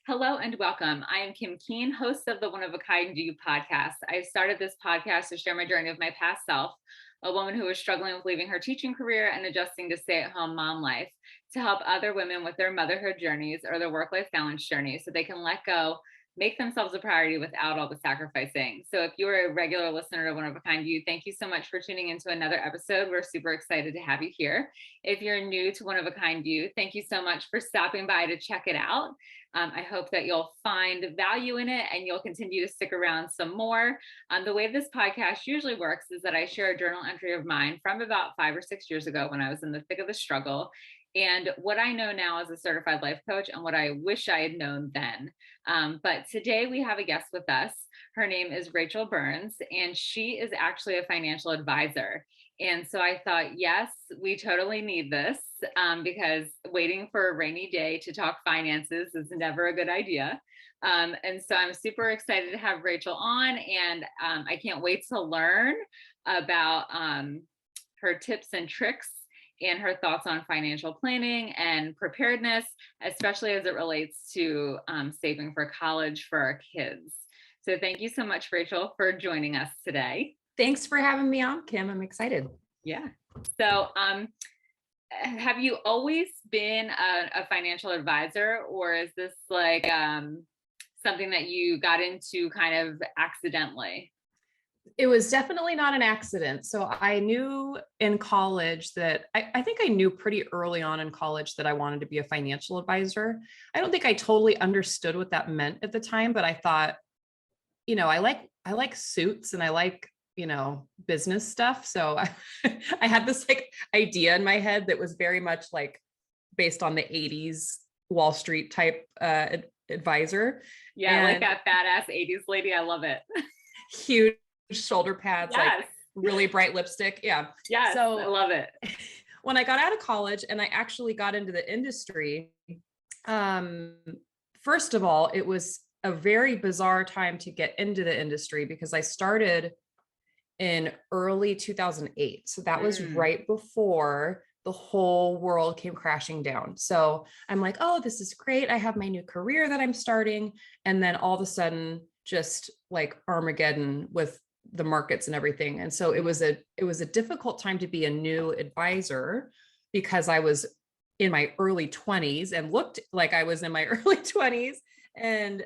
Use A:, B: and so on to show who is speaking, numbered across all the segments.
A: Hello and welcome. I am Kim Keen, host of the One of a Kind You podcast. I started this podcast to share my journey of my past self, a woman who was struggling with leaving her teaching career and adjusting to stay-at-home mom life, to help other women with their motherhood journeys or their work-life balance journey so they can let go, make themselves a priority without all the sacrificing. So if you're a regular listener to One of a Kind You, thank you so much for tuning into another episode. We're super excited to have you here. If you're new to One of a Kind You, thank you so much for stopping by to check it out. I hope that you'll find value in it and you'll continue to stick around some more. The way this podcast usually works is that I share a journal entry of mine from about 5 or 6 years ago when I was in the thick of the struggle, and what I know now as a certified life coach and what I wish I had known then. But today we have a guest with us. Her name is Rachel Burns, and she is actually a financial advisor. And so I thought, yes, we totally need this because waiting for a rainy day to talk finances is never a good idea. And so I'm super excited to have Rachel on, and I can't wait to learn about her tips and tricks and her thoughts on financial planning and preparedness, especially as it relates to saving for college for our kids. So thank you so much, Rachel, for joining us today.
B: Thanks for having me on, Kim. I'm excited.
A: Yeah. So have you always been a financial advisor, or is this like something that you got into kind of accidentally?
B: It was definitely not an accident. So I knew in college that I think I knew pretty early on in college that I wanted to be a financial advisor. I don't think I totally understood what that meant at the time, but I thought, I like suits and I like, business stuff. So I had this like idea in my head that was very much like based on the 80s Wall Street type advisor.
A: Yeah, like that badass 80s lady. I love it.
B: Huge shoulder pads,
A: Yes.
B: like really bright lipstick. Yeah.
A: Yes,
B: So
A: I love it.
B: when I got out of college and I actually got into the industry, first of all, it was a very bizarre time to get into the industry because I started in early 2008. So that was right before the whole world came crashing down. So I'm like, oh, this is great. I have my new career that I'm starting. And then all of a sudden, just like Armageddon with the markets and everything. And so it was a difficult time to be a new advisor because I was in my early 20s and looked like I was in my early 20s. And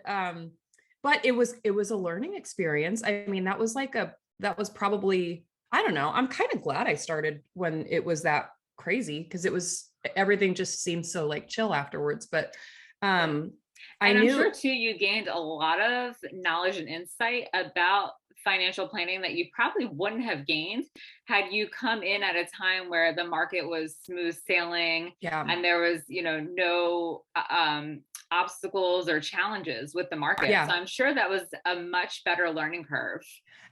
B: but it was a learning experience. I mean, that was probably, I don't know. I'm kind of glad I started when it was that crazy because everything just seemed so like chill afterwards. But I'm
A: sure too, you gained a lot of knowledge and insight about financial planning that you probably wouldn't have gained had you come in at a time where the market was smooth sailing, and there was, no obstacles or challenges with the market. So I'm sure that was a much better learning curve.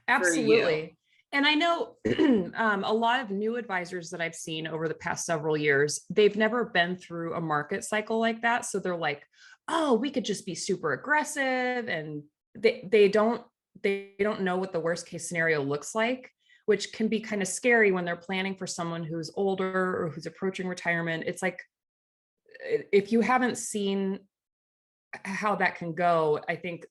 B: Absolutely. And I know a lot of new advisors that I've seen over the past several years, they've never been through a market cycle like that. So they're like, oh, we could just be super aggressive. And they don't know what the worst case scenario looks like, which can be kind of scary when they're planning for someone who's older or who's approaching retirement. It's like, if you haven't seen how that can go, I think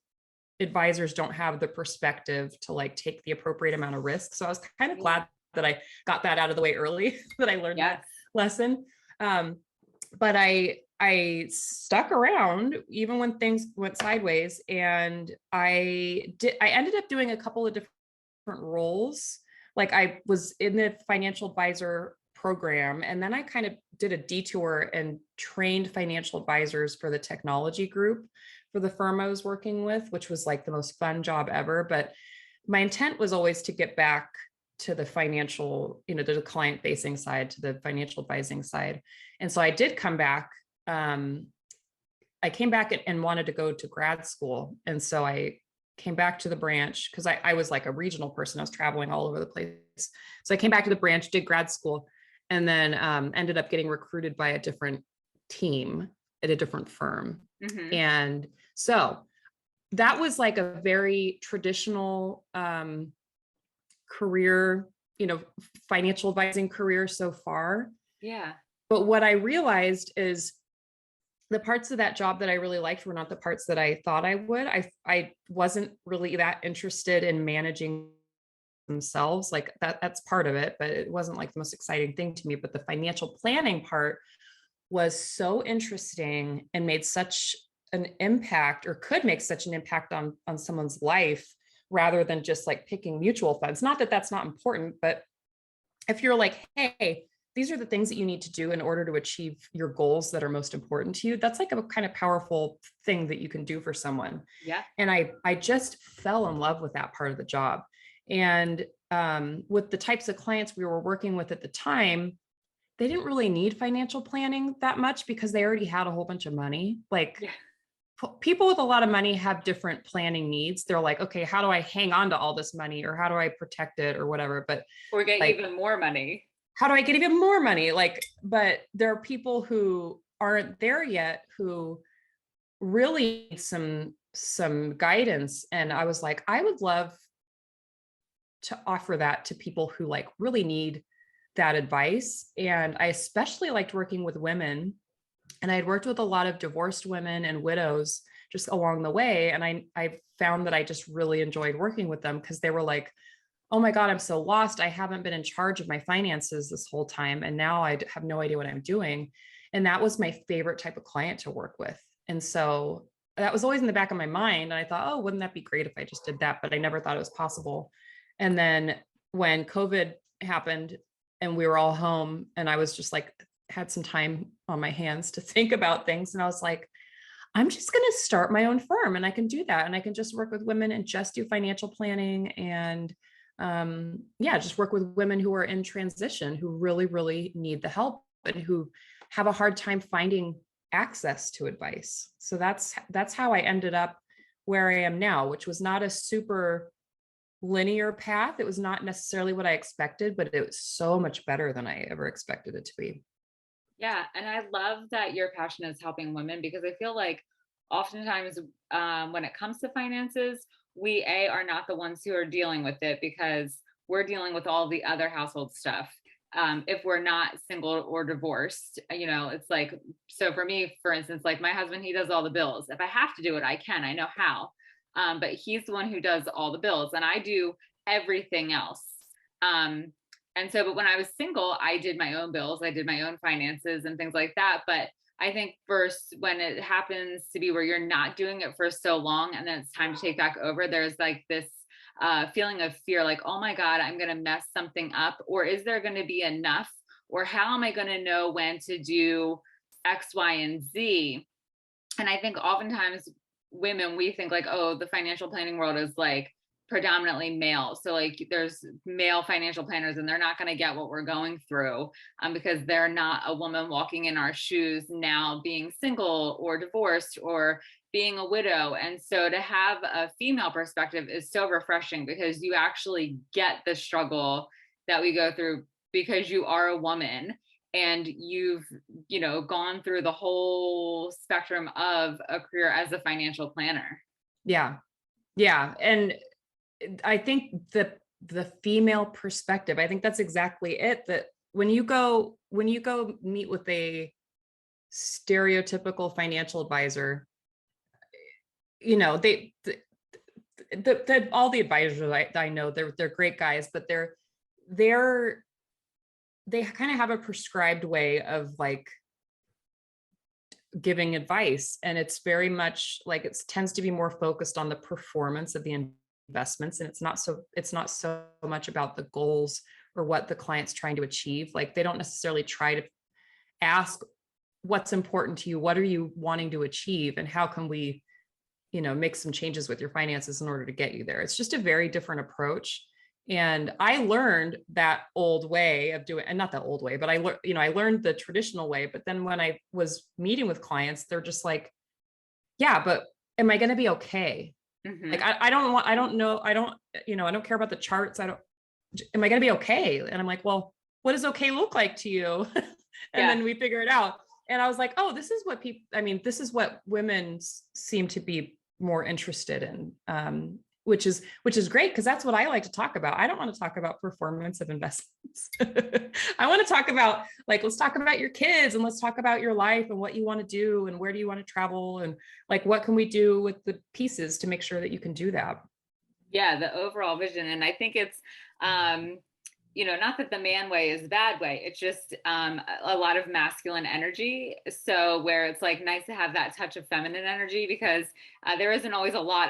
B: advisors don't have the perspective to like take the appropriate amount of risk. So I was kind of glad that I got that out of the way early, that I learned that lesson. But I stuck around even when things went sideways, and I ended up doing a couple of different roles. Like I was in the financial advisor program, and then I kind of did a detour and trained financial advisors for the technology group for the firm I was working with, which was like the most fun job ever. But my intent was always to get back to the financial, to the client facing side, to the financial advising side. And so I did come back. I came back and wanted to go to grad school. And so I came back to the branch because I was like a regional person. I was traveling all over the place. So I came back to the branch, did grad school, and then ended up getting recruited by a different team at a different firm. And so that was like a very traditional career, financial advising career so far.
A: Yeah.
B: But what I realized is the parts of that job that I really liked were not the parts that I thought I would. I wasn't really that interested in managing themselves. Like that's part of it, but it wasn't like the most exciting thing to me. But the financial planning part was so interesting and made such an impact, or could make such an impact on someone's life, rather than just like picking mutual funds. Not that that's not important, but if you're like, hey, these are the things that you need to do in order to achieve your goals that are most important to you, that's like a kind of powerful thing that you can do for someone.
A: Yeah.
B: And I just fell in love with that part of the job. And with the types of clients we were working with at the time, they didn't really need financial planning that much because they already had a whole bunch of money. Like,
A: Yeah.
B: People with a lot of money have different planning needs. They're like, okay, how do I hang on to all this money, or how do I protect it, or whatever? But
A: Or get
B: like,
A: even more money.
B: how do I get even more money? Like, but there are people who aren't there yet who really need some guidance. And I was like, I would love to offer that to people who like really need that advice. And I especially liked working with women. And I had worked with a lot of divorced women and widows just along the way. And I found that I just really enjoyed working with them because they were like, oh my God, I'm so lost. I haven't been in charge of my finances this whole time. And now I have no idea what I'm doing. And that was my favorite type of client to work with. And so that was always in the back of my mind. And I thought, oh, wouldn't that be great if I just did that? But I never thought it was possible. And then when COVID happened and we were all home, and I was just like, had some time on my hands to think about things. And I was like, I'm just going to start my own firm, and I can do that. And I can just work with women and just do financial planning, and just work with women who are in transition, who really, really need the help and who have a hard time finding access to advice. So that's how I ended up where I am now, which was not a super linear path. It was not necessarily what I expected, but it was so much better than I ever expected it to be.
A: Yeah. And I love that your passion is helping women, because I feel like oftentimes when it comes to finances, we are not the ones who are dealing with it because we're dealing with all the other household stuff. If we're not single or divorced, it's like, so for me, for instance, like my husband, he does all the bills. If I have to do it, I can, I know how. But he's the one who does all the bills, and I do everything else. Um, and so, but when I was single, I did my own bills, I did my own finances and things like that. But I think first, when it happens to be where you're not doing it for so long and then it's time to take back over, there's like this feeling of fear, like, oh my God, I'm going to mess something up. Or is there going to be enough? Or how am I going to know when to do X, Y, and Z? And I think oftentimes women, we think like, oh, the financial planning world is like predominantly male. So like there's male financial planners and they're not going to get what we're going through because they're not a woman walking in our shoes now, being single or divorced or being a widow. And so to have a female perspective is so refreshing because you actually get the struggle that we go through because you are a woman and you've gone through the whole spectrum of a career as a financial planner.
B: Yeah. And I think the female perspective, I think that's exactly it. That when you go meet with a stereotypical financial advisor, they all the advisors I know, they're great guys, but they kind of have a prescribed way of like giving advice. And it's very much like it tends to be more focused on the performance of the investments. And it's not so much about the goals or what the client's trying to achieve. Like they don't necessarily try to ask what's important to you, what are you wanting to achieve, and how can we, make some changes with your finances in order to get you there. It's just a very different approach. And I learned that old way of doing, and not that old way, but I learned the traditional way. But then when I was meeting with clients, they're just like, yeah, but am I going to be okay? Mm-hmm. Like, I don't know. I don't care about the charts. Am I going to be okay? And I'm like, well, what does okay look like to you? And then we figure it out. And I was like, oh, this is what women seem to be more interested in. which is great because that's what I like to talk about. I don't want to talk about performance of investments. I want to talk about like, let's talk about your kids and let's talk about your life and what you want to do and where do you want to travel and like what can we do with the pieces to make sure that you can do that.
A: Yeah, the overall vision. And I think it's not that the man way is the bad way. It's just a lot of masculine energy. So where it's like nice to have that touch of feminine energy because there's not always a lot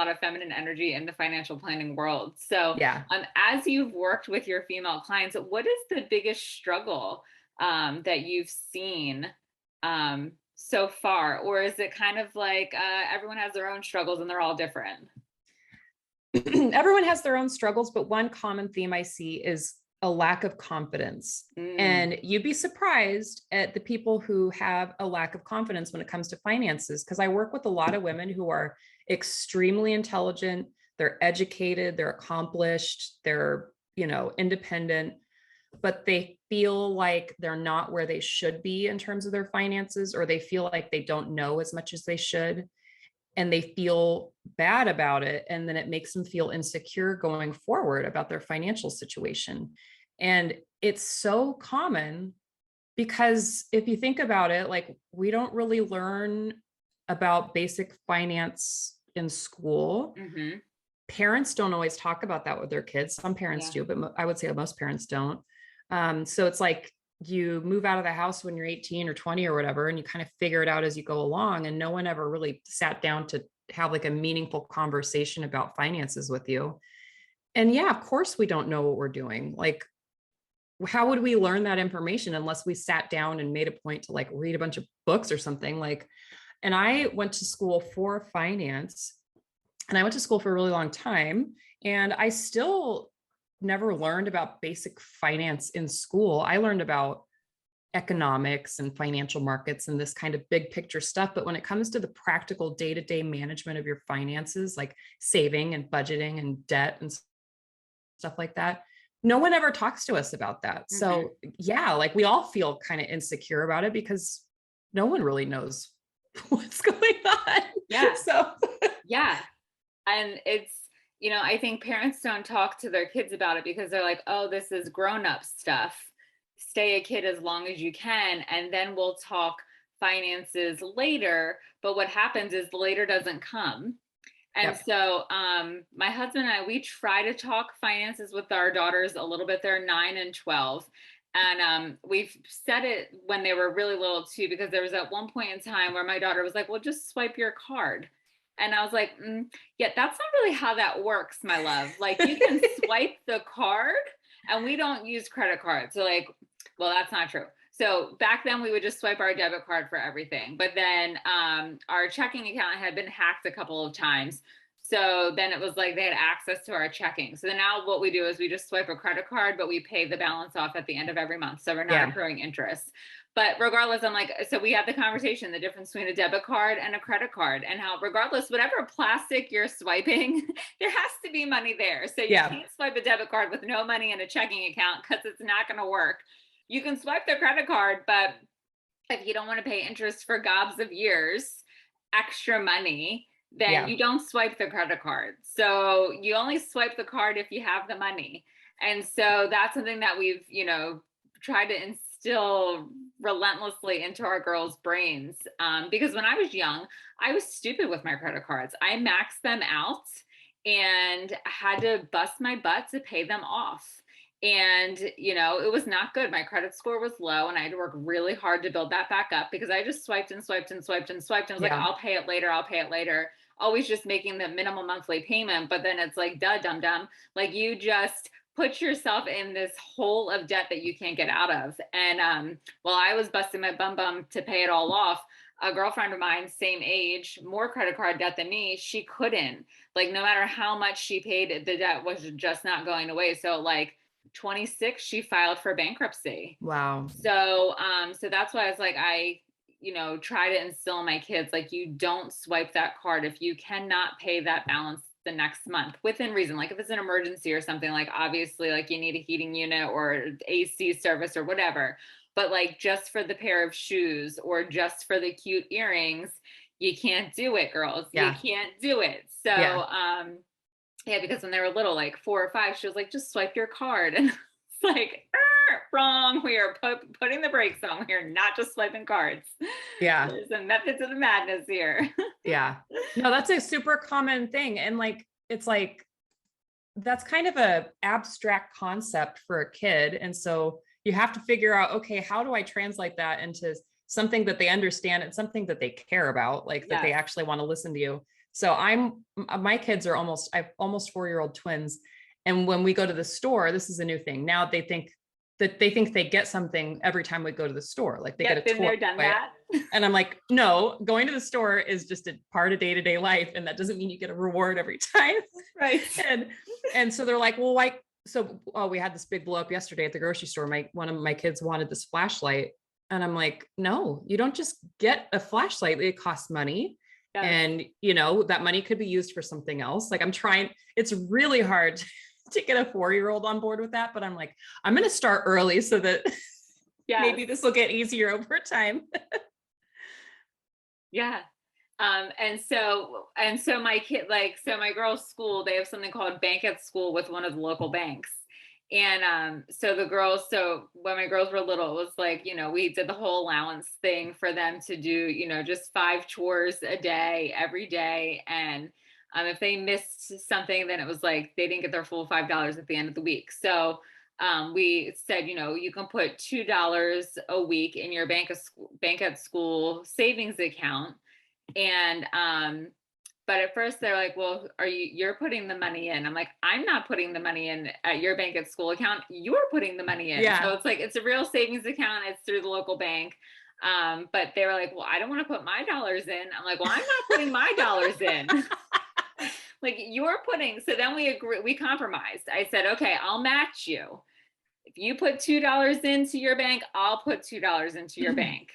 A: of feminine energy in the financial planning world. So
B: Yeah.
A: as you've worked with your female clients, what is the biggest struggle that you've seen so far? Or is it kind of like everyone has their own struggles and they're all different?
B: Everyone has their own struggles, but one common theme I see is a lack of confidence. And you'd be surprised at the people who have a lack of confidence when it comes to finances. Because I work with a lot of women who are extremely intelligent, they're educated, they're accomplished, they're, independent, but they feel like they're not where they should be in terms of their finances, or they feel like they don't know as much as they should and they feel bad about it. And then it makes them feel insecure going forward about their financial situation. And it's so common because if you think about it, like we don't really learn about basic finance in school.
A: Mm-hmm.
B: Parents don't always talk about that with their kids. Some parents do, but I would say most parents don't. So it's like you move out of the house when you're 18 or 20 or whatever, and you kind of figure it out as you go along. And no one ever really sat down to have like a meaningful conversation about finances with you. And yeah, of course, we don't know what we're doing. Like, how would we learn that information unless we sat down and made a point to like read a bunch of books or something like, and I went to school for finance and I went to school for a really long time and I still never learned about basic finance in school. I learned about economics and financial markets and this kind of big picture stuff. But when it comes to the practical day-to-day management of your finances, like saving and budgeting and debt and stuff like that, no one ever talks to us about that. Mm-hmm. So yeah, like we all feel kind of insecure about it because no one really knows what's going on.
A: Yeah.
B: So
A: yeah. And it's, I think parents don't talk to their kids about it because they're like, oh, this is grown-up stuff. Stay a kid as long as you can, and then we'll talk finances later. But what happens is later doesn't come. And yep. So my husband and I, we try to talk finances with our daughters a little bit. They're 9 and 12. And we've said it when they were really little too, because there was at one point in time where my daughter was like, well, just swipe your card. And I was like, yeah, that's not really how that works, my love. Like you can swipe the card and we don't use credit cards. So like, well, that's not true. So back then we would just swipe our debit card for everything. But then our checking account had been hacked a couple of times. So then it was like they had access to our checking. So then now what we do is we just swipe a credit card, but we pay the balance off at the end of every month. So we're not accruing interest. But regardless, I'm like, so we had the conversation, the difference between a debit card and a credit card, and how regardless, whatever plastic you're swiping, there has to be money there. So you can't swipe a debit card with no money in a checking account because it's not going to work. You can swipe the credit card, but if you don't want to pay interest for gobs of years, extra money, then you don't swipe the credit card. So you only swipe the card if you have the money. And so that's something that we've, tried to instill relentlessly into our girls' brains. Because when I was young, I was stupid with my credit cards. I maxed them out and had to bust my butt to pay them off. And, it was not good. My credit score was low and I had to work really hard to build that back up because I just swiped and swiped and swiped and swiped. And I was like, I'll pay it later. I'll pay it later. Always just making the minimum monthly payment. But then it's like, duh, dum dum. Like you just put yourself in this hole of debt that you can't get out of. And while I was busting my bum to pay it all off, a girlfriend of mine, same age, more credit card debt than me, she couldn't. Like no matter how much she paid, the debt was just not going away. So like 26, she filed for bankruptcy.
B: Wow.
A: So that's why it's like I try to instill in my kids, like you don't swipe that card if you cannot pay that balance the next month within reason. Like if it's an emergency or something, like obviously like you need a heating unit or AC service or whatever, but like just for the pair of shoes or just for the cute earrings, you can't do it, girls. You
B: Yeah.
A: can't do it. So,
B: Yeah.
A: yeah, because when they were little, like 4 or 5, she was like, just swipe your card. And it's like, wrong. We are putting the brakes on. We are not just swiping cards.
B: Yeah.
A: There's a method to the madness here.
B: Yeah. No, that's a super common thing. And like, it's like, that's kind of a abstract concept for a kid. And so you have to figure out, okay, how do I translate that into something that they understand and something that they care about, like that they
A: Yes.
B: actually want to listen to you. So my kids are I have almost 4-year-old twins. And when we go to the store, this is a new thing. Now they think they get something every time we go to the store. Like they get a
A: Yep, been
B: toy.
A: there, done that.
B: And I'm like, no, going to the store is just a part of day-to-day life. And that doesn't mean you get a reward every time.
A: Right.
B: And so they're like, well, why? So we had this big blow up yesterday at the grocery store. One of my kids wanted this flashlight. And I'm like, no, you don't just get a flashlight. It costs money.
A: Yes.
B: And that money could be used for something else. Like it's really hard to get a 4-year-old on board with that. But I'm like, I'm going to start early so that maybe this will get easier over time.
A: Yeah. And so my kid, so my girls' school, they have something called Bank at School with one of the local banks. And so when my girls were little, it was like, we did the whole allowance thing for them to do, just 5 chores a day, every day. And if they missed something, then it was like they didn't get their full $5 at the end of the week. So we said, you can put $2 a week in your Bank at School savings account. And but at first they're like, well, you're putting the money in. I'm like, I'm not putting the money in at your Bank at School account. You're putting the money in.
B: Yeah.
A: So it's like, it's a real savings account. It's through the local bank. But they were like, well, I don't want to put my dollars in. I'm like, well, I'm not putting my dollars in. Like you're putting. So then we compromised. I said, okay, I'll match you. If you put $2 into your bank, I'll put $2 into your bank.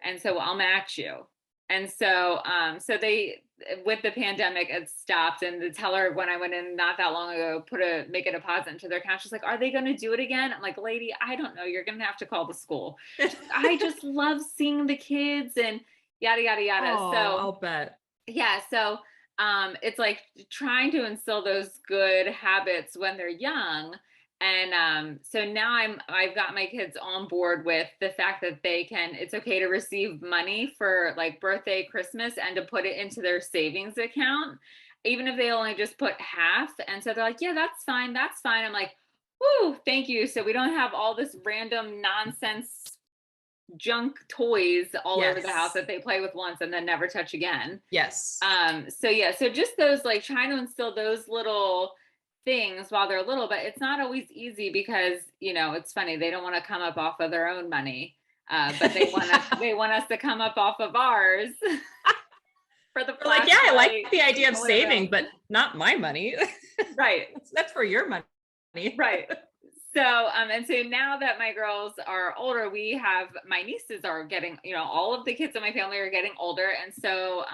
A: And so I'll match you. And so, they, with the pandemic, it stopped. And the teller, when I went in not that long ago, make a deposit into their account. She's like, "Are they going to do it again?" I'm like, "Lady, I don't know. You're going to have to call the school." I just love seeing the kids and yada yada yada.
B: Oh,
A: so
B: I'll bet.
A: Yeah. So, it's like trying to instill those good habits when they're young. And so now I've got my kids on board with the fact that it's okay to receive money for like birthday, Christmas, and to put it into their savings account, even if they only just put half. And so they're like, yeah, that's fine. That's fine. I'm like, whoo, thank you. So we don't have all this random nonsense junk toys all over the house that they play with once and then never touch again.
B: Yes.
A: So just those, like trying to instill those little things while they're little, but it's not always easy because it's funny, they don't want to come up off of their own money, but they want us to come up off of ours. For the
B: like, yeah, I like the idea of saving, but not my money.
A: Right.
B: That's for your money.
A: Right. So, and so now that my girls are older, my nieces are getting, all of the kids in my family are getting older. And so,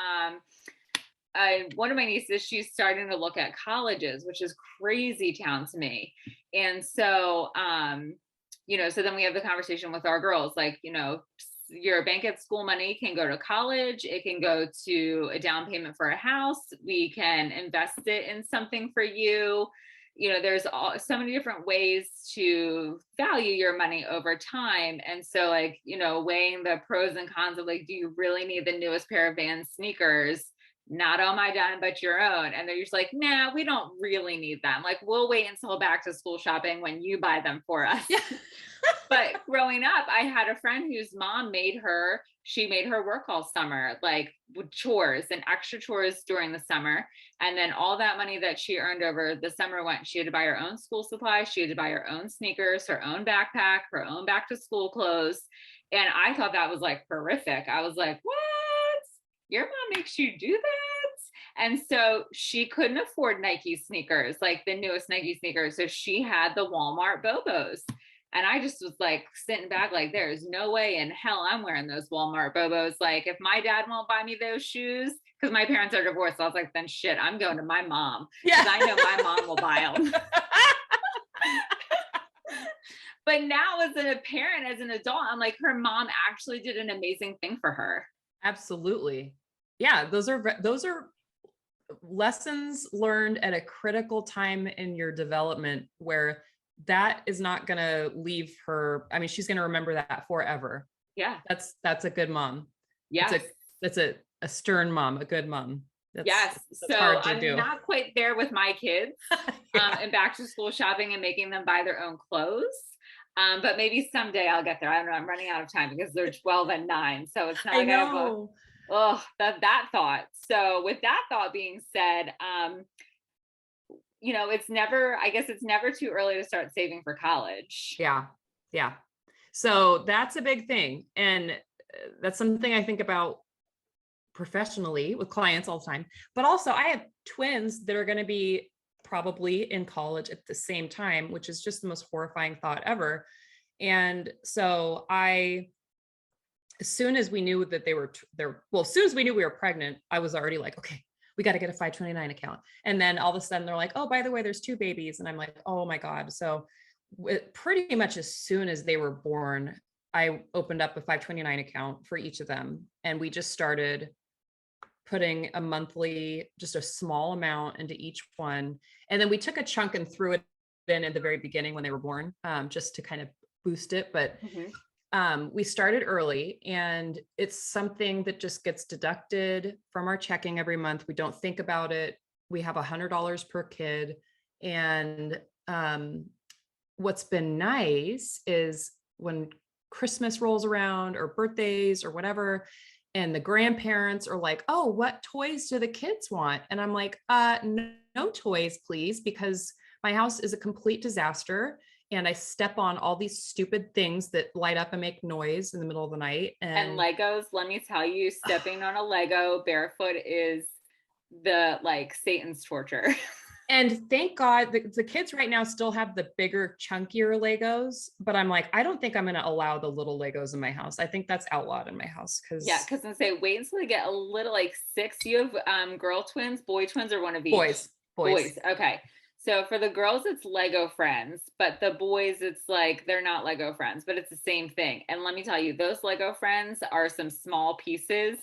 A: one of my nieces, she's starting to look at colleges, which is crazy town to me. And so, so then we have the conversation with our girls, like, your Bank at School money can go to college. It can go to a down payment for a house. We can invest it in something for you. There's so many different ways to value your money over time. And so like, weighing the pros and cons of like, do you really need the newest pair of Vans sneakers? Not on my dime, but your own. And they're just like, nah, we don't really need them. Like, we'll wait until back to school shopping when you buy them for us. Yeah. But growing up, I had a friend whose mom made her work all summer, like with chores and extra chores during the summer. And then all that money that she earned over the summer she had to buy her own school supplies. She had to buy her own sneakers, her own backpack, her own back to school clothes. And I thought that was like horrific. I was like, what? Your mom makes you do that? And so she couldn't afford Nike sneakers, like the newest Nike sneakers. So she had the Walmart Bobos. And I just was like sitting back, like, there's no way in hell I'm wearing those Walmart Bobos. Like, if my dad won't buy me those shoes, because my parents are divorced, so I was like, then shit, I'm going to my mom. Yeah. Because I know my mom will buy them. But now as a parent, as an adult, I'm like, her mom actually did an amazing thing for her.
B: Absolutely. Yeah, those are lessons learned at a critical time in your development where that is not going to leave her. I mean, she's going to remember that forever.
A: Yeah.
B: That's a good mom.
A: Yes.
B: That's a stern mom, a good mom.
A: Yes.
B: That's
A: So
B: hard to
A: I'm
B: do.
A: not quite there with my kids
B: Yeah.
A: and back to school shopping and making them buy their own clothes. But maybe someday I'll get there. I don't know. I'm running out of time because they're 12 and 9. So it's not
B: I
A: like I have
B: know.
A: that thought. So with that thought being said, I guess it's never too early to start saving for college.
B: Yeah. Yeah. So that's a big thing. And that's something I think about professionally with clients all the time. But also, I have twins that are going to be probably in college at the same time, which is just the most horrifying thought ever. And so as soon as we knew that they were there, well, as soon as we knew we were pregnant, I was already like, okay, we got to get a 529 account. And then all of a sudden they're like, oh, by the way, there's 2 babies. And I'm like, oh my God. So pretty much as soon as they were born, I opened up a 529 account for each of them. And we just started putting a monthly, just a small amount into each one. And then we took a chunk and threw it in at the very beginning when they were born, just to kind of boost it. But we started early, and it's something that just gets deducted from our checking every month. We don't think about it. We have $100 per kid. And what's been nice is when Christmas rolls around or birthdays or whatever, and the grandparents are like, oh, what toys do the kids want? And I'm like, no toys, please, because my house is a complete disaster. And I step on all these stupid things that light up and make noise in the middle of the night.
A: And Legos, let me tell you, stepping on a Lego barefoot is Satan's torture.
B: And thank God the kids right now still have the bigger, chunkier Legos, but I'm like, I don't think I'm going to allow the little Legos in my house. I think that's outlawed in my house.
A: Because I say, wait until they get a little, like 6. You have girl twins, boy twins, or one of each?
B: Boys.
A: Okay. So for the girls, it's Lego friends, but the boys, it's like, they're not Lego friends, but it's the same thing. And let me tell you, those Lego friends are some small pieces,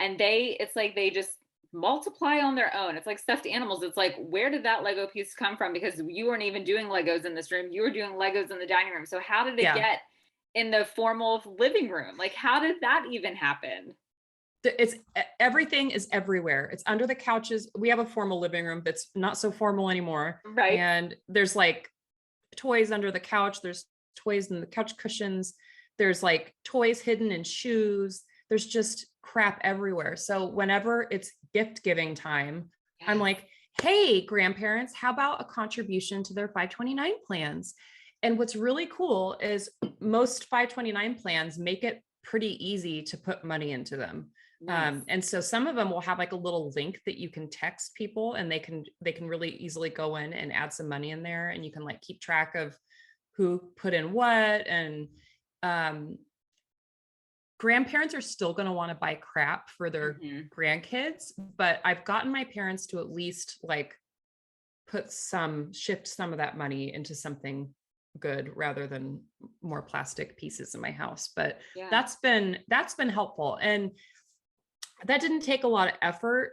A: and it's like they just multiply on their own. It's like stuffed animals. It's like, where did that Lego piece come from? Because you weren't even doing Legos in this room. You were doing Legos in the dining room. So how did it get in the formal living room? Like, how did that even happen?
B: It's everything is everywhere. It's under the couches. We have a formal living room that's not so formal anymore.
A: Right.
B: And there's like toys under the couch. There's toys in the couch cushions. There's like toys hidden in shoes. There's just crap everywhere. So whenever it's gift giving time, I'm like, hey, grandparents, how about a contribution to their 529 plans? And what's really cool is most 529 plans make it pretty easy to put money into them. Nice. And so some of them will have like a little link that you can text people, and they can really easily go in and add some money in there, and you can like keep track of who put in what. And grandparents are still going to want to buy crap for their grandkids, but I've gotten my parents to at least like shift some of that money into something good rather than more plastic pieces in my house. But that's been helpful. And that didn't take a lot of effort.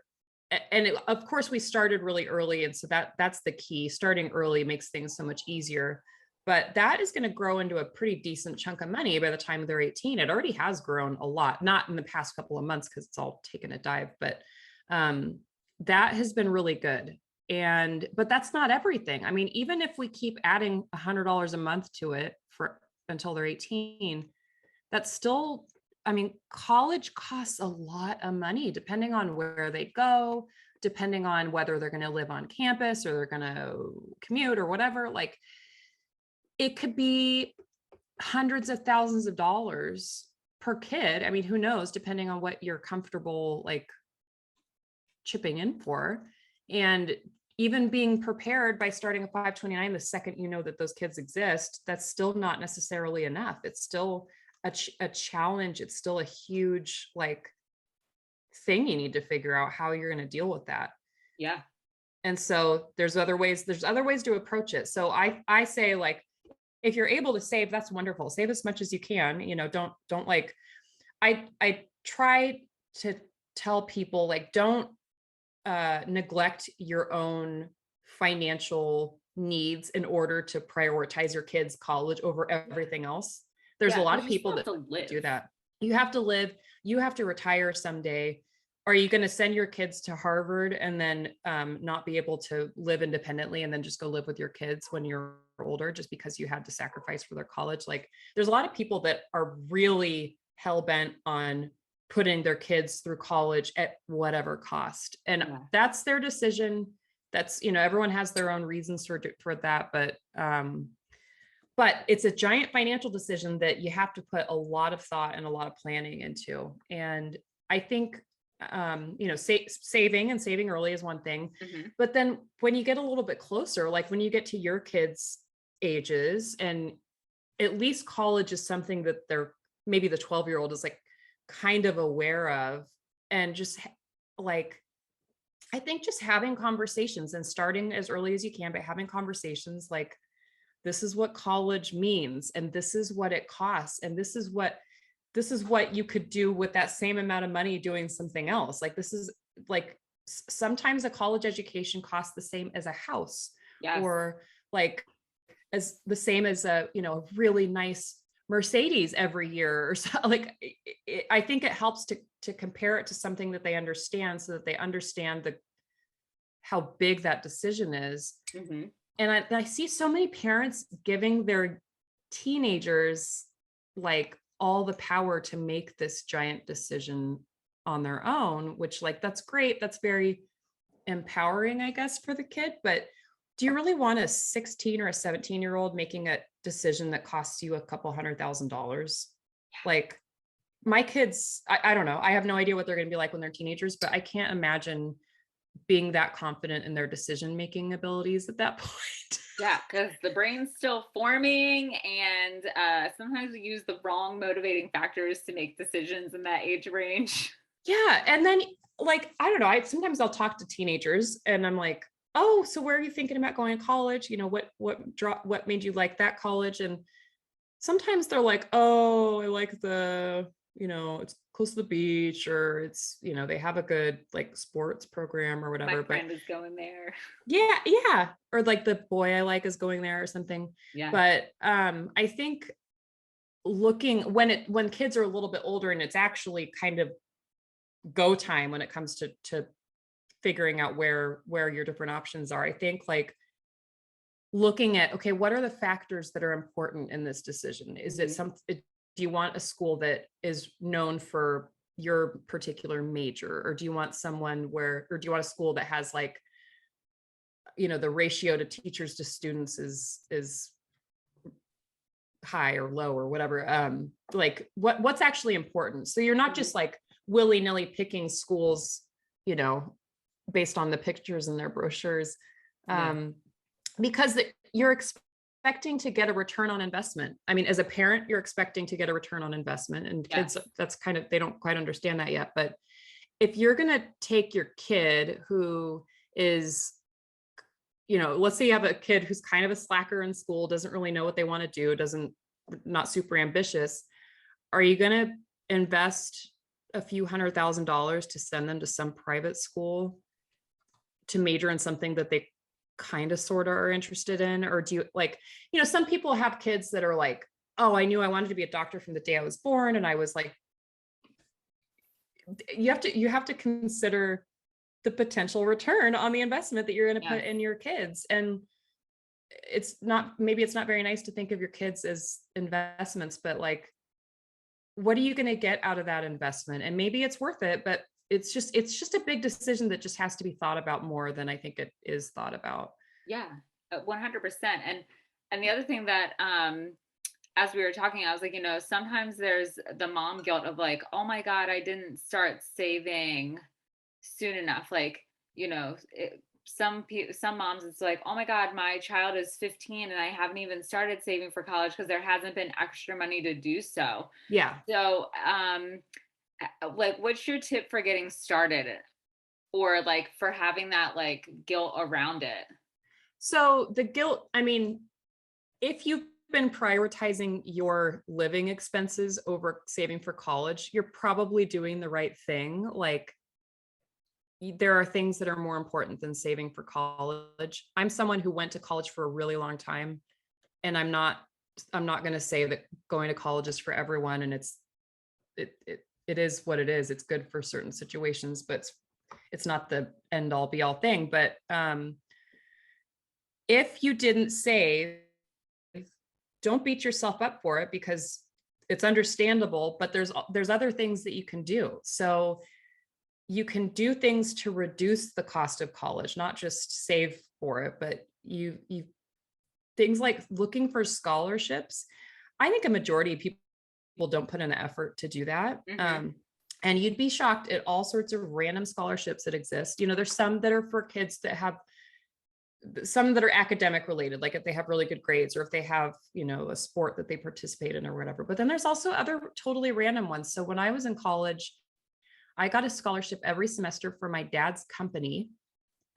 B: And of course we started really early. And so that's the key. Starting early makes things so much easier, but that is going to grow into a pretty decent chunk of money by the time they're 18. It already has grown a lot, not in the past couple of months, because it's all taken a dive, but that has been really good. But that's not everything. I mean, even if we keep adding $100 a month to it until they're 18, that's still, I mean, college costs a lot of money, depending on where they go, depending on whether they're going to live on campus or they're going to commute or whatever. Like, it could be hundreds of thousands of dollars per kid. I mean, who knows, depending on what you're comfortable like chipping in for. And even being prepared by starting a 529 the second you know that those kids exist, that's still not necessarily enough. It's still a challenge. It's still a huge like thing you need to figure out how you're going to deal with that.
A: Yeah.
B: And so there's other ways to approach it. So I say, like, if you're able to save, that's wonderful. Save as much as you can, don't like, I try to tell people, like, don't neglect your own financial needs in order to prioritize your kids' college over everything else. There's a lot of people that do that. You have to live, you have to retire someday. Are you going to send your kids to Harvard and then not be able to live independently and then just go live with your kids when you're older just because you had to sacrifice for their college? Like, there's a lot of people that are really hell-bent on putting their kids through college at whatever cost. And that's their decision. That's, you know, everyone has their own reasons for that, but it's a giant financial decision that you have to put a lot of thought and a lot of planning into. And I think, you know, saving early is one thing, but then when you get a little bit closer, like when you get to your kids' ages, and at least college is something that they're, maybe the 12-year-old is like kind of aware of, and just like, I think just having conversations and starting as early as you can, but having conversations like, this is what college means, and this is what it costs, and this is what you could do with that same amount of money doing something else. Like, this is like, sometimes a college education costs the same as a house, or like as the same as a, you know, really nice Mercedes every year or so. Like, I think it helps to compare it to something that they understand, so that they understand how big that decision is. And I see so many parents giving their teenagers like all the power to make this giant decision on their own, which, like, that's great. That's very empowering, I guess, for the kid. But do you really want a 16 or a 17-year-old making a decision that costs you a couple $100,000? Like, my kids, I don't know. I have no idea what they're going to be like when they're teenagers, but I can't imagine being that confident in their decision-making abilities at that point.
A: Yeah, because the brain's still forming, and sometimes we use the wrong motivating factors to make decisions in that age range.
B: Yeah. And then, like, I don't know, sometimes I'll talk to teenagers and I'm like, oh, so where are you thinking about going to college? You know, what made you like that college? And sometimes they're like, oh, I like you know, it's close to the beach, or it's, you know, they have a good like sports program or whatever.
A: My friend is going there.
B: Yeah. Or like the boy I like is going there or something.
A: Yeah.
B: But I think when kids are a little bit older and it's actually kind of go time when it comes to figuring out where your different options are, I think, like, looking at, okay, what are the factors that are important in this decision? Is it do you want a school that is known for your particular major, or do you want or do you want a school that has, like, you know, the ratio to teachers to students is high or low or whatever? Like, what's actually important? So you're not just like willy-nilly picking schools, you know, based on the pictures in their brochures, because you're expecting to get a return on investment. I mean, as a parent, you're expecting to get a return on investment, and kids, that's kind of, they don't quite understand that yet. But if you're going to take your kid who is, you know, let's say you have a kid who's kind of a slacker in school, doesn't really know what they want to do, not super ambitious, are you going to invest a few $100,000 to send them to some private school to major in something that they kind of sort of are interested in? Or do you, like, you know, some people have kids that are like, oh, I knew I wanted to be a doctor from the day I was born. And I was like, you have to consider the potential return on the investment that you're going to put in your kids. And maybe it's not very nice to think of your kids as investments, but like, what are you going to get out of that investment? And maybe it's worth it, but it's just a big decision that just has to be thought about more than I think it is thought about.
A: Yeah, 100%. And the other thing that, as we were talking, I was like, you know, sometimes there's the mom guilt of like, oh my God, I didn't start saving soon enough. Like, you know, some moms, it's like, oh my God, my child is 15 and I haven't even started saving for college because there hasn't been extra money to do so.
B: Yeah.
A: So, like, what's your tip for getting started, or like for having that like guilt around it?
B: So the guilt, I mean, if you've been prioritizing your living expenses over saving for college, you're probably doing the right thing. Like, there are things that are more important than saving for college. I'm someone who went to college for a really long time, and I'm not going to say that going to college is for everyone, and it is what it is. It's good for certain situations, but it's not the end all be all thing. But if you didn't save, don't beat yourself up for it, because it's understandable, but there's other things that you can do. So you can do things to reduce the cost of college, not just save for it, but you things like looking for scholarships. I think a majority of people don't put in the effort to do that. And you'd be shocked at all sorts of random scholarships that exist. There's some that are for kids that have some that are academic related, like if they have really good grades or if they have, a sport that they participate in or whatever. But then there's also other totally random ones. So when I was in college, I got a scholarship every semester for my dad's company.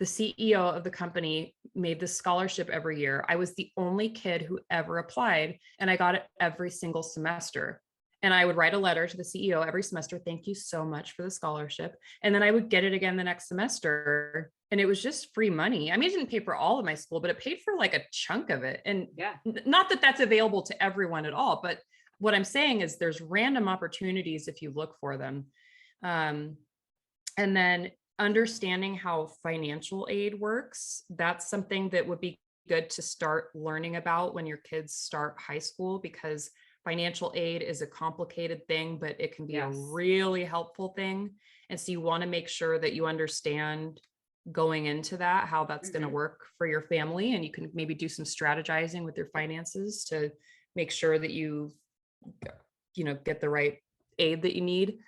B: The CEO of the company made this scholarship every year. I was the only kid who ever applied, and I got it every single semester. And I would write a letter to the CEO every semester, thank you so much for the scholarship. And then I would get it again the next semester. And it was just free money. I mean, it didn't pay for all of my school, but it paid for like a chunk of it. And not that that's available to everyone at all, but what I'm saying is there's random opportunities if you look for them. And then understanding how financial aid works, that's something that would be good to start learning about when your kids start high school, because financial aid is a complicated thing, but it can be a really helpful thing. And so you want to make sure that you understand going into that, how that's going to work for your family. And you can maybe do some strategizing with your finances to make sure that you get the right aid that you need.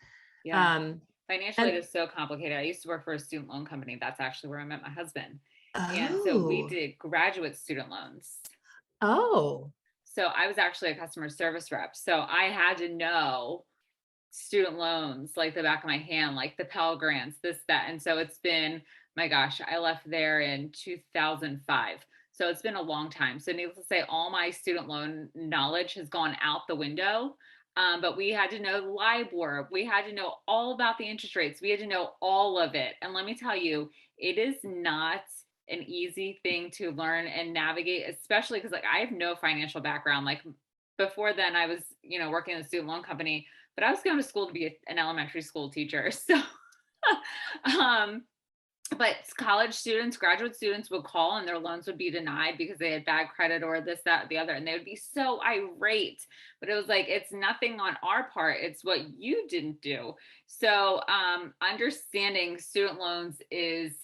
A: Financial aid is so complicated. I used to work for a student loan company. That's actually where I met my husband. And so we did graduate student loans. So I was actually a customer service rep. So I had to know student loans like the back of my hand, like the Pell Grants, this, that. And so it's been, my gosh, I left there in 2005. So it's been a long time. So needless to say, all my student loan knowledge has gone out the window. But we had to know LIBOR. We had to know all about the interest rates. We had to know all of it. And let me tell you, it is not an easy thing to learn and navigate, especially because I have no financial background. Like before then I was, working in a student loan company, but I was going to school to be an elementary school teacher. So, but college students, graduate students would call and their loans would be denied because they had bad credit or this, that, the other. And they would be so irate, but it was like, it's nothing on our part. It's what you didn't do. So understanding student loans is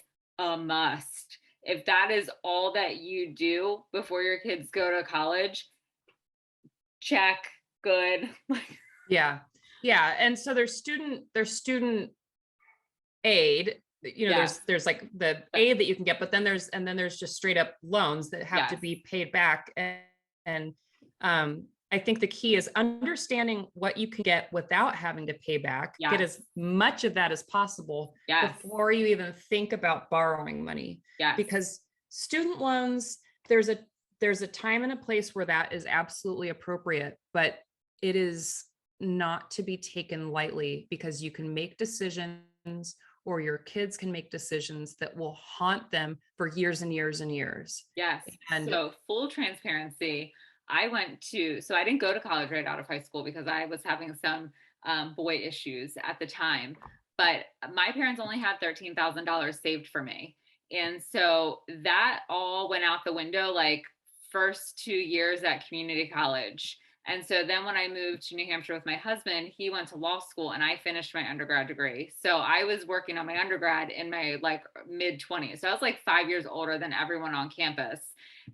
A: a must. If that is all that you do before your kids go to college, check, good.
B: Yeah. And so there's student aid, there's like the aid that you can get, but then there's just straight up loans that have to be paid back. And I think the key is understanding what you can get without having to pay back. Get as much of that as possible before you even think about borrowing money. Because student loans, there's a time and a place where that is absolutely appropriate, but it is not to be taken lightly, because you can make decisions, or your kids can make decisions that will haunt them for years and years and years.
A: And so full transparency, so I didn't go to college right out of high school because I was having some boy issues at the time, but my parents only had $13,000 saved for me. And so that all went out the window, like first 2 years at community college. And so then when I moved to New Hampshire with my husband, he went to law school and I finished my undergrad degree. So I was working on my undergrad in my mid 20s. So I was 5 years older than everyone on campus.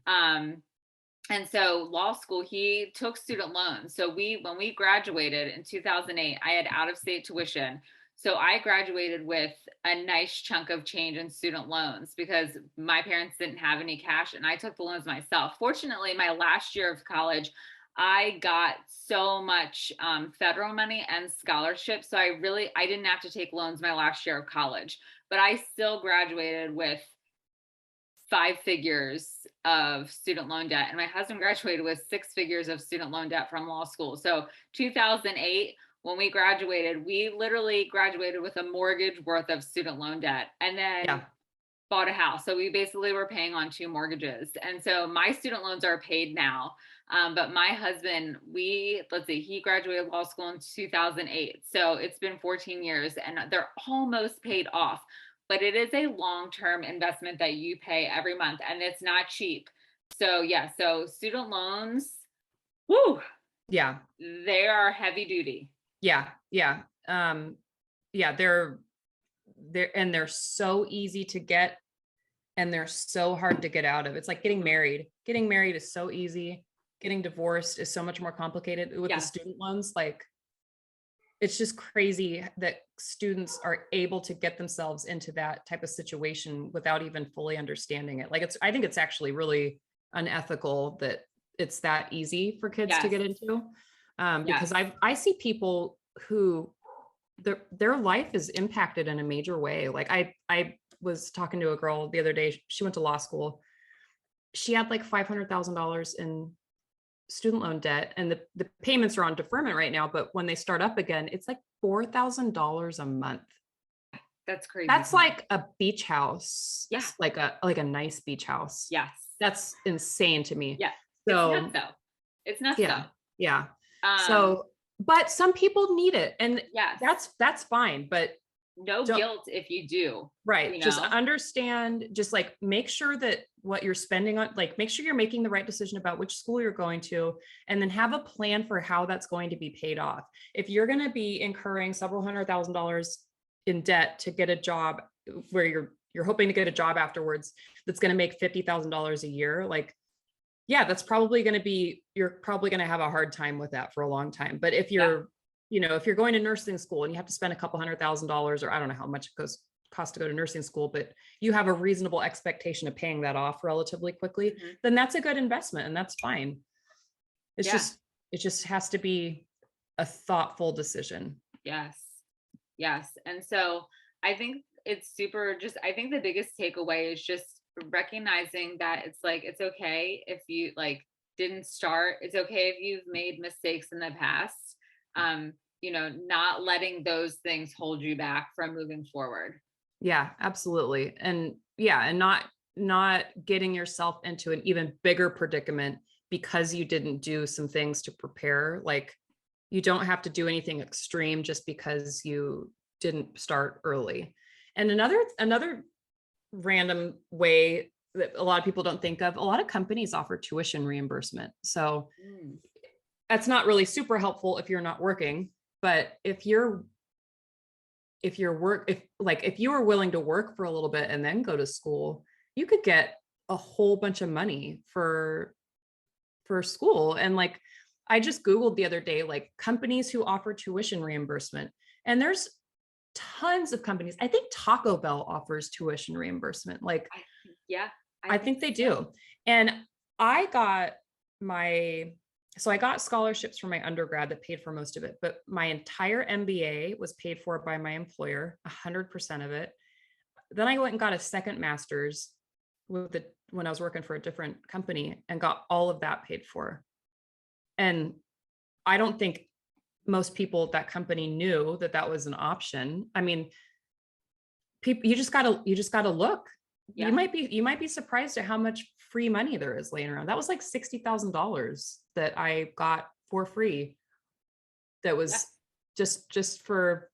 A: And so law school, he took student loans. So when we graduated in 2008, I had out of state tuition. So I graduated with a nice chunk of change in student loans because my parents didn't have any cash and I took the loans myself. Fortunately, my last year of college, I got so much federal money and scholarships. So I didn't have to take loans my last year of college, but I still graduated with 5 figures of student loan debt. And my husband graduated with 6 figures of student loan debt from law school. So 2008 when we graduated, we literally graduated with a mortgage worth of student loan debt and then bought a house. So we basically were paying on 2 mortgages. And so my student loans are paid now. But my husband, he graduated law school in 2008. So it's been 14 years and they're almost paid off. But it is a long-term investment that you pay every month and it's not cheap. So yeah, so student loans, whoo,
B: yeah,
A: they are heavy duty.
B: Yeah. They're and they're so easy to get and they're so hard to get out of. It's like getting married. Getting married is so easy. Getting divorced is so much more complicated with the student loans. Like, it's just crazy that students are able to get themselves into that type of situation without even fully understanding it. Like, I think it's actually really unethical that it's that easy for kids to get into. Because I see people who their life is impacted in a major way. Like I was talking to a girl the other day. She went to law school. She had like $500,000 in student loan debt, and the payments are on deferment right now. But when they start up again, it's like $4,000 a month.
A: That's crazy.
B: That's like a beach house.
A: Yeah,
B: like a nice beach house.
A: Yes,
B: that's insane to me.
A: Yeah,
B: so
A: it's nuts.
B: Yeah. So, but some people need it, and that's fine, but
A: no guilt if you do.
B: Right. You know? Just understand, just like make sure that what you're spending on, like make sure you're making the right decision about which school you're going to, and then have a plan for how that's going to be paid off. If you're going to be incurring several $100,000 in debt to get a job where you're hoping to get a job afterwards, that's going to make $50,000 a year, like, yeah, that's probably going to be, you're probably going to have a hard time with that for a long time. But if you're, if you're going to nursing school and you have to spend a couple $100,000, or I don't know how much it costs to go to nursing school, but you have a reasonable expectation of paying that off relatively quickly, then that's a good investment and that's fine. It just has to be a thoughtful decision.
A: Yes. And so I think it's I think the biggest takeaway is just recognizing that it's okay if you didn't start. It's okay if you've made mistakes in the past. Not letting those things hold you back from moving forward.
B: Yeah, absolutely. And not getting yourself into an even bigger predicament because you didn't do some things to prepare. Like, you don't have to do anything extreme just because you didn't start early. And another random way that a lot of people don't think of, a lot of companies offer tuition reimbursement. So that's not really super helpful if you're not working, but if you were willing to work for a little bit and then go to school, you could get a whole bunch of money for school. And like, I just Googled the other day, like companies who offer tuition reimbursement, and there's tons of companies. I think Taco Bell offers tuition reimbursement. Like, I think they do. And I got scholarships for my undergrad that paid for most of it, but my entire MBA was paid for by my employer, 100% of it. Then I went and got a second master's when I was working for a different company and got all of that paid for. And I don't think most people at that company knew that that was an option. I mean, you just gotta look. You might be surprised at how much free money there is laying around. That was like $60,000 that I got for free. That was just for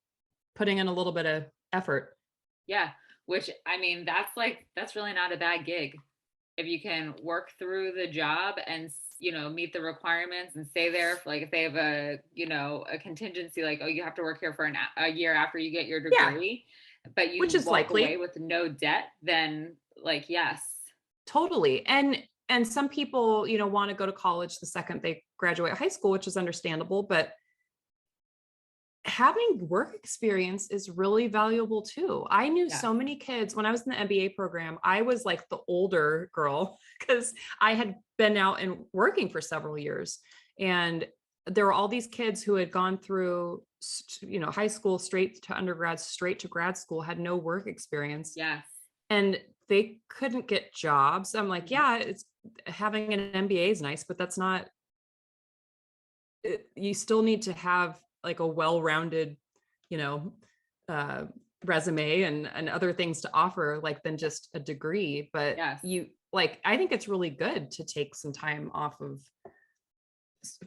B: putting in a little bit of effort.
A: Yeah. Which, I mean, that's really not a bad gig. If you can work through the job and, meet the requirements and stay there, if they have a contingency, like, oh, you have to work here for a year after you get your degree, but you
B: which is
A: walk
B: likely
A: away with no debt, then yes.
B: Totally. And some people, want to go to college the second they graduate high school, which is understandable, but having work experience is really valuable too. I knew so many kids when I was in the MBA program. I was like the older girl because I had been out and working for several years. And there were all these kids who had gone through, high school, straight to undergrad, straight to grad school, had no work experience.
A: Yes.
B: And they couldn't get jobs. I'm like, it's having an MBA is nice, but that's not, you still need to have like a well-rounded, you know, resume and other things to offer, like than just a degree. But
A: Yes.
B: I think it's really good to take some time off of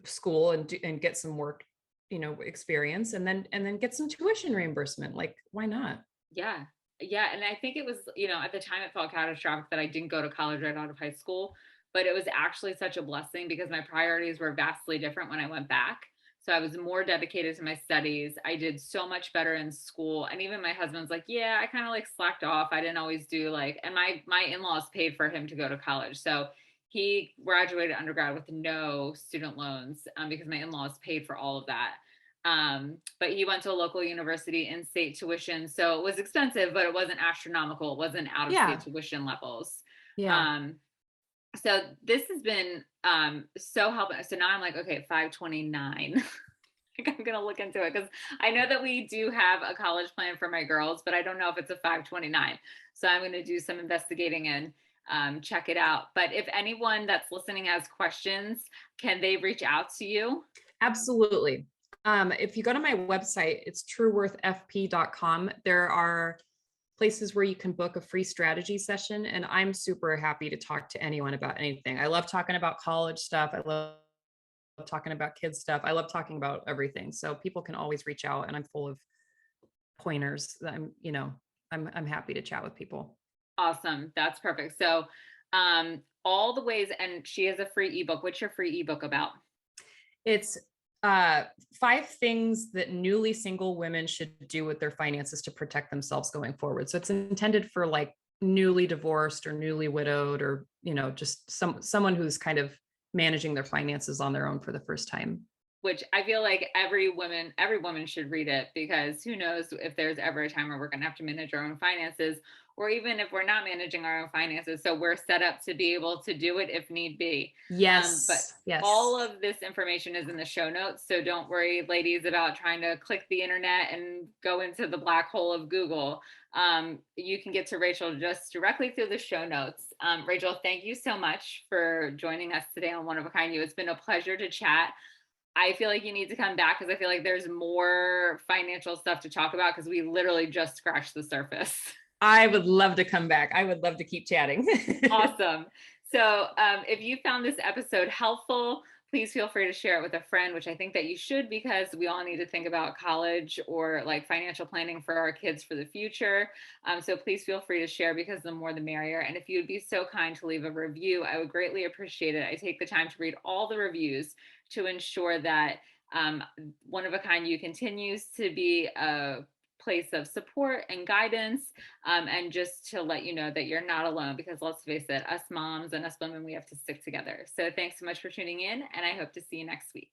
B: school and get some work, experience, and then get some tuition reimbursement. Like, why not?
A: Yeah. Yeah. And I think it was, at the time it felt catastrophic that I didn't go to college right out of high school, but it was actually such a blessing because my priorities were vastly different when I went back. So I was more dedicated to my studies. I did so much better in school. And even my husband's like, yeah, I kind of like slacked off. I didn't always do and my in-laws paid for him to go to college. So he graduated undergrad with no student loans because my in-laws paid for all of that. But he went to a local university in state tuition. So it was expensive, but it wasn't astronomical. It wasn't out of state tuition levels.
B: Yeah.
A: So this has been so helpful. So now I'm like, okay, 529. I'm going to look into it because I know that we do have a college plan for my girls, but I don't know if it's a 529. So I'm going to do some investigating and check it out. But if anyone that's listening has questions, can they reach out to you?
B: Absolutely. If you go to my website, it's trueworthfp.com. There are places where you can book a free strategy session, and I'm super happy to talk to anyone about anything. I love talking about college stuff. I love talking about kids stuff. I love talking about everything. So people can always reach out, and I'm full of pointers. I'm happy to chat with people.
A: Awesome. That's perfect. So all the ways, and she has a free ebook. What's your free ebook about?
B: It's 5 things that newly single women should do with their finances to protect themselves going forward. So it's intended for like newly divorced or newly widowed, or, just someone who's kind of managing their finances on their own for the first time.
A: Which I feel like every woman should read it, because who knows if there's ever a time where we're going to have to manage our own finances, or even if we're not managing our own finances. So we're set up to be able to do it if need be.
B: Yes.
A: But
B: yes.
A: All of this information is in the show notes. So don't worry, ladies, about trying to click the internet and go into the black hole of Google. You can get to Rachel just directly through the show notes. Rachel, thank you so much for joining us today on One of a Kind You. It's been a pleasure to chat. I feel like you need to come back because I feel like there's more financial stuff to talk about, because we literally just scratched the surface.
B: I would love to come back. I would love to keep chatting.
A: Awesome. So if you found this episode helpful, please feel free to share it with a friend, which I think that you should, because we all need to think about college or like financial planning for our kids for the future. So please feel free to share, because the more the merrier. And if you would be so kind to leave a review, I would greatly appreciate it. I take the time to read all the reviews to ensure that One of a Kind You continues to be a place of support and guidance, and just to let you know that you're not alone, because let's face it, us moms and us women, we have to stick together. So thanks so much for tuning in, and I hope to see you next week.